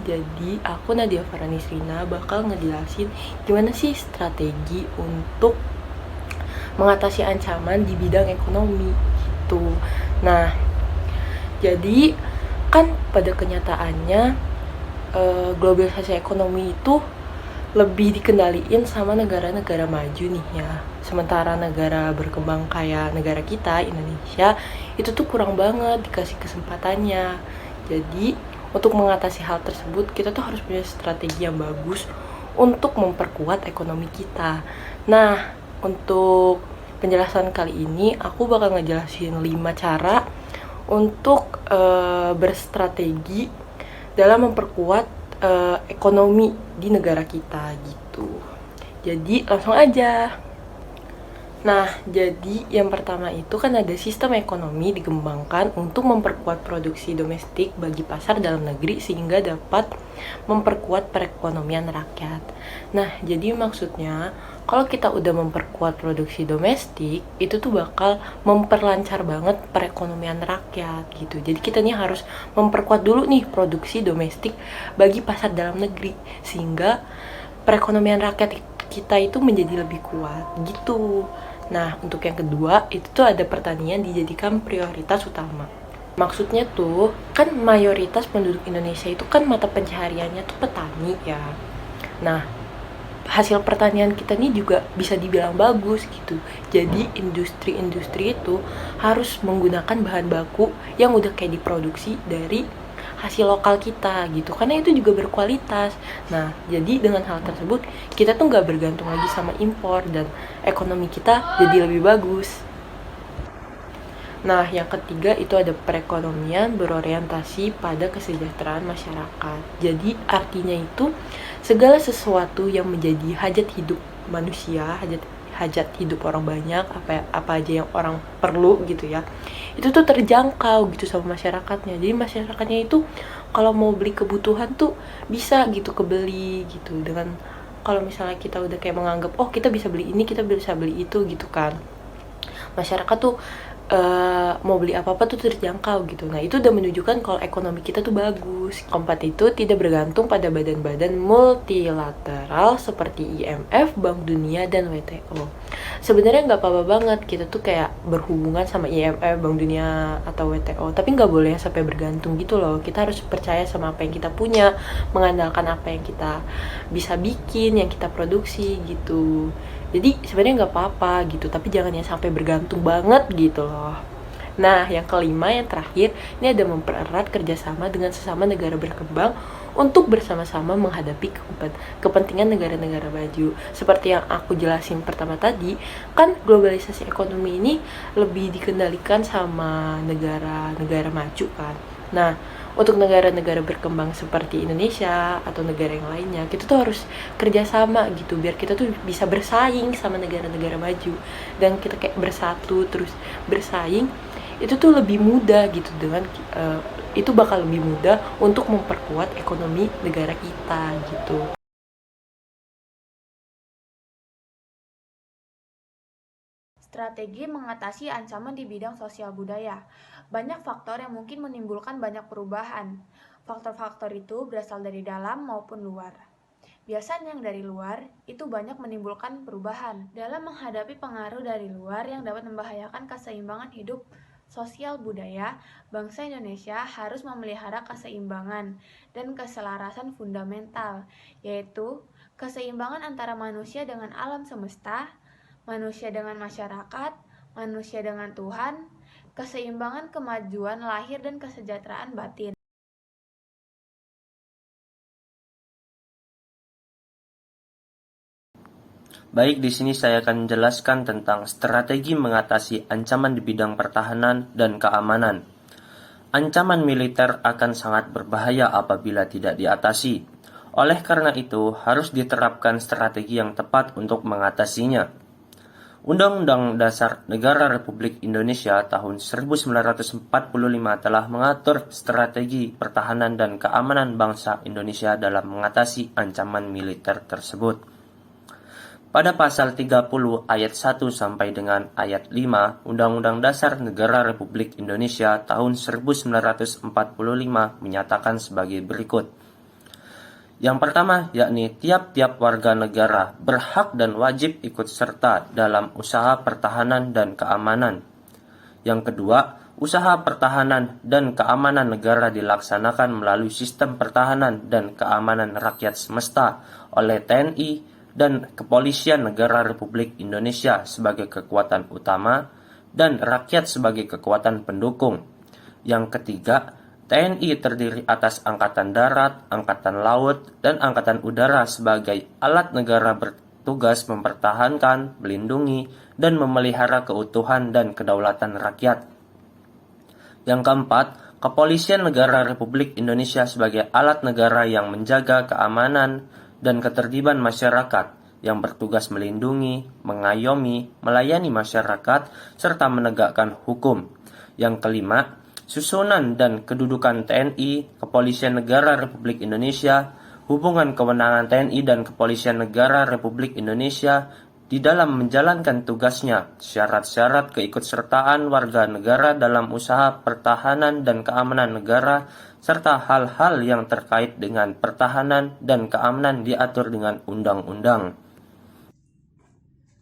Jadi aku Nadia Faranisrina bakal ngejelasin gimana sih strategi untuk mengatasi ancaman di bidang ekonomi gitu. Nah, jadi kan pada kenyataannya globalisasi ekonomi itu lebih dikendaliin sama negara-negara maju nih ya. Sementara negara berkembang kayak negara kita, Indonesia, itu tuh kurang banget dikasih kesempatannya. Jadi, untuk mengatasi hal tersebut, kita tuh harus punya strategi yang bagus untuk memperkuat ekonomi kita. Nah, untuk penjelasan kali ini, aku bakal ngejelasin 5 cara untuk berstrategi dalam memperkuat ekonomi di negara kita gitu. Jadi langsung aja. Nah, jadi yang pertama itu kan ada sistem ekonomi dikembangkan untuk memperkuat produksi domestik bagi pasar dalam negeri sehingga dapat memperkuat perekonomian rakyat. Nah, jadi maksudnya kalau kita udah memperkuat produksi domestik, itu tuh bakal memperlancar banget perekonomian rakyat gitu. Jadi kita nih harus memperkuat dulu nih produksi domestik bagi pasar dalam negeri sehingga perekonomian rakyat kita itu menjadi lebih kuat gitu. Nah, untuk yang kedua, itu tuh ada pertanian dijadikan prioritas utama. Maksudnya tuh, kan mayoritas penduduk Indonesia itu kan mata pencahariannya tuh petani ya. Nah, hasil pertanian kita nih juga bisa dibilang bagus gitu. Jadi industri-industri itu harus menggunakan bahan baku yang udah kayak diproduksi dari hasil lokal kita gitu, karena itu juga berkualitas. Nah, jadi dengan hal tersebut kita tuh nggak bergantung lagi sama impor dan ekonomi kita jadi lebih bagus. Nah, yang ketiga itu ada perekonomian berorientasi pada kesejahteraan masyarakat. Jadi artinya itu segala sesuatu yang menjadi hajat hidup manusia, hajat hidup orang banyak, apa aja yang orang perlu gitu ya, itu tuh terjangkau gitu sama masyarakatnya. Jadi masyarakatnya itu kalau mau beli kebutuhan tuh bisa gitu kebeli gitu. Dengan kalau misalnya kita udah kayak menganggap oh kita bisa beli ini, kita bisa beli itu gitu kan, masyarakat tuh mau beli apa-apa tuh terjangkau gitu. Nah, itu udah menunjukkan kalau ekonomi kita tuh bagus. Keempat itu tidak bergantung pada badan-badan multilateral seperti IMF, Bank Dunia, dan WTO. Sebenarnya nggak apa-apa banget kita tuh kayak berhubungan sama IMF, Bank Dunia, atau WTO, tapi nggak boleh sampai bergantung gitu loh. Kita harus percaya sama apa yang kita punya, mengandalkan apa yang kita bisa bikin, yang kita produksi gitu. Jadi sebenarnya nggak apa-apa gitu, tapi jangan yang sampai bergantung banget gitu loh. Nah, yang kelima, yang terakhir, ini ada mempererat kerjasama dengan sesama negara berkembang untuk bersama-sama menghadapi kepentingan negara-negara maju. Seperti yang aku jelasin pertama tadi, kan globalisasi ekonomi ini lebih dikendalikan sama negara-negara maju kan. Nah, untuk negara-negara berkembang seperti Indonesia atau negara yang lainnya, kita tuh harus kerjasama gitu biar kita tuh bisa bersaing sama negara-negara maju, dan kita kayak bersatu terus bersaing itu tuh lebih mudah gitu. Dengan itu bakal lebih mudah untuk memperkuat ekonomi negara kita gitu. Strategi mengatasi ancaman di bidang sosial budaya. Banyak faktor yang mungkin menimbulkan banyak perubahan. Faktor-faktor itu berasal dari dalam maupun luar. Biasanya yang dari luar itu banyak menimbulkan perubahan dalam menghadapi pengaruh dari luar yang dapat membahayakan keseimbangan hidup sosial budaya. Bangsa Indonesia harus memelihara keseimbangan dan keselarasan fundamental, yaitu keseimbangan antara manusia dengan alam semesta, manusia dengan masyarakat, manusia dengan Tuhan, keseimbangan kemajuan lahir dan kesejahteraan batin. Baik, di sini saya akan menjelaskan tentang strategi mengatasi ancaman di bidang pertahanan dan keamanan. Ancaman militer akan sangat berbahaya apabila tidak diatasi. Oleh karena itu, harus diterapkan strategi yang tepat untuk mengatasinya. Undang-Undang Dasar Negara Republik Indonesia tahun 1945 telah mengatur strategi pertahanan dan keamanan bangsa Indonesia dalam mengatasi ancaman militer tersebut. Pada pasal 30 ayat 1 sampai dengan ayat 5 Undang-Undang Dasar Negara Republik Indonesia tahun 1945 menyatakan sebagai berikut. Yang pertama, yakni tiap-tiap warga negara berhak dan wajib ikut serta dalam usaha pertahanan dan keamanan. Yang kedua, usaha pertahanan dan keamanan negara dilaksanakan melalui sistem pertahanan dan keamanan rakyat semesta oleh TNI dan Kepolisian Negara Republik Indonesia sebagai kekuatan utama dan rakyat sebagai kekuatan pendukung. Yang ketiga, TNI terdiri atas Angkatan Darat, Angkatan Laut, dan Angkatan Udara sebagai alat negara bertugas mempertahankan, melindungi, dan memelihara keutuhan dan kedaulatan rakyat. Yang keempat, Kepolisian Negara Republik Indonesia sebagai alat negara yang menjaga keamanan dan ketertiban masyarakat, yang bertugas melindungi, mengayomi, melayani masyarakat, serta menegakkan hukum. Yang kelima, susunan dan kedudukan TNI, Kepolisian Negara Republik Indonesia, hubungan kewenangan TNI dan Kepolisian Negara Republik Indonesia di dalam menjalankan tugasnya, syarat-syarat keikutsertaan warga negara dalam usaha pertahanan dan keamanan negara, serta hal-hal yang terkait dengan pertahanan dan keamanan diatur dengan undang-undang.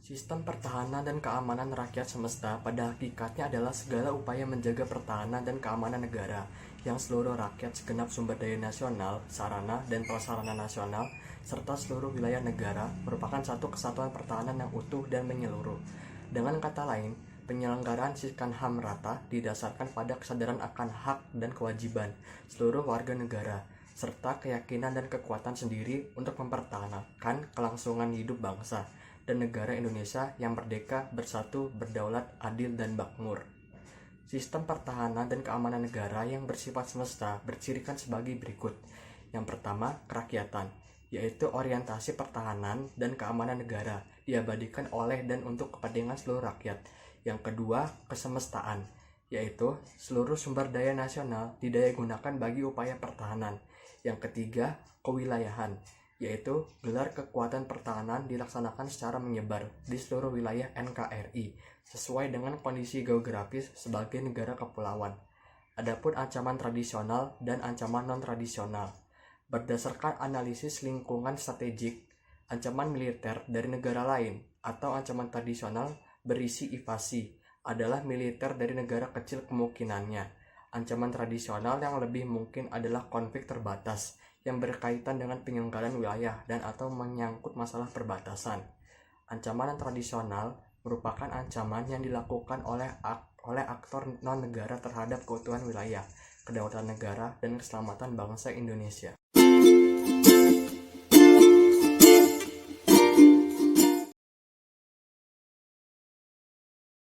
Sistem pertahanan dan keamanan rakyat semesta pada hakikatnya adalah segala upaya menjaga pertahanan dan keamanan negara yang seluruh rakyat, segenap sumber daya nasional, sarana dan prasarana nasional, serta seluruh wilayah negara merupakan satu kesatuan pertahanan yang utuh dan menyeluruh. Dengan kata lain, penyelenggaraan sistem HAM rata didasarkan pada kesadaran akan hak dan kewajiban seluruh warga negara, serta keyakinan dan kekuatan sendiri untuk mempertahankan kelangsungan hidup bangsa dan negara Indonesia yang merdeka, bersatu, berdaulat, adil, dan makmur. Sistem pertahanan dan keamanan negara yang bersifat semesta bercirikan sebagai berikut. Yang pertama, kerakyatan, yaitu orientasi pertahanan dan keamanan negara diabadikan oleh dan untuk kepentingan seluruh rakyat. Yang kedua, kesemestaan, yaitu seluruh sumber daya nasional didayagunakan bagi upaya pertahanan. Yang ketiga, kewilayahan, yaitu gelar kekuatan pertahanan dilaksanakan secara menyebar di seluruh wilayah NKRI sesuai dengan kondisi geografis sebagai negara kepulauan. Adapun ancaman tradisional dan ancaman non-tradisional. Berdasarkan analisis lingkungan strategik, ancaman militer dari negara lain atau ancaman tradisional berisi invasi adalah militer dari negara kecil kemungkinannya. Ancaman tradisional yang lebih mungkin adalah konflik terbatas yang berkaitan dengan penyelenggaraan wilayah dan atau menyangkut masalah perbatasan. Ancaman tradisional merupakan ancaman yang dilakukan oleh aktor non-negara terhadap keutuhan wilayah, kedaulatan negara, dan keselamatan bangsa Indonesia.